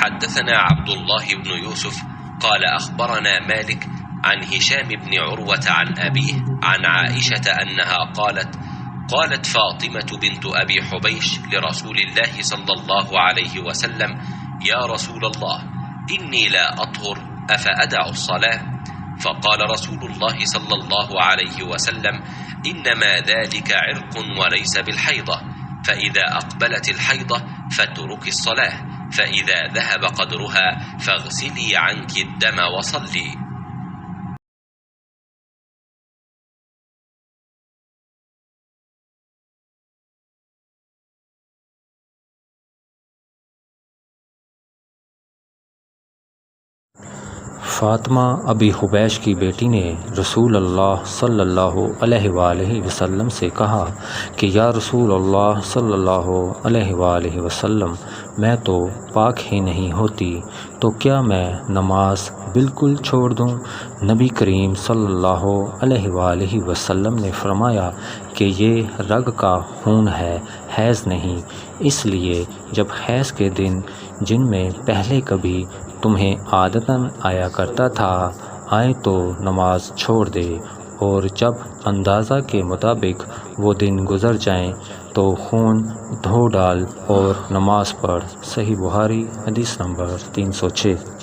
हद्दसना अब्दुल्लाह इब्न यूसुफ क़ाल अख़बरना मालिक अन हिशाम इब्न उर्वत अन अबीह अन आइशा अन्नहा क़ालत फ़ातिमatu बिन्तु अबी हुबैश लिरसूलिल्लाहि सल्लल्लाहु अलैहि वसल्लम या रसूलल्लाह इन्नी ला अत्हुर अफ़अदअु अस्सलाह फ़क़ाल रसूलुल्लाहि सल्लल्लाहु अलैहि वसल्लम इन्नमा ज़ालिका इर्क़ुन वलैस बिलहैज़ह फ़इज़ा अक़बलतिल हैज़ह फ़तुरुकी अस्सलाह फ़इज़ा ज़हब क़दरुहा फ़ग़सिली अन्की अद्दम वसल्ली। फ़ातिमा अबी हुबैश की बेटी ने रसूल अल्लाह सल्लल्लाहु अलैहि वसल्लम से कहा कि या रसूल अल्लाह सल्लल्लाहु अलैहि वसल्लम, मैं तो पाक ही नहीं होती, तो क्या मैं नमाज बिल्कुल छोड़ दूं? नबी करीम सल्लल्लाहु अलैहि वसल्लम ने फरमाया कि ये रग का खून है, हैज़ नहीं। इसलिए जब हैज़ के दिन, जिनमें पहले कभी तुम्हें आदतन आया करता था, आए तो नमाज छोड़ दे, और जब अंदाज़ा के मुताबिक वो दिन गुज़र जाएं तो खून धो डाल और नमाज पढ़। सही बुखारी हदीस नंबर 306।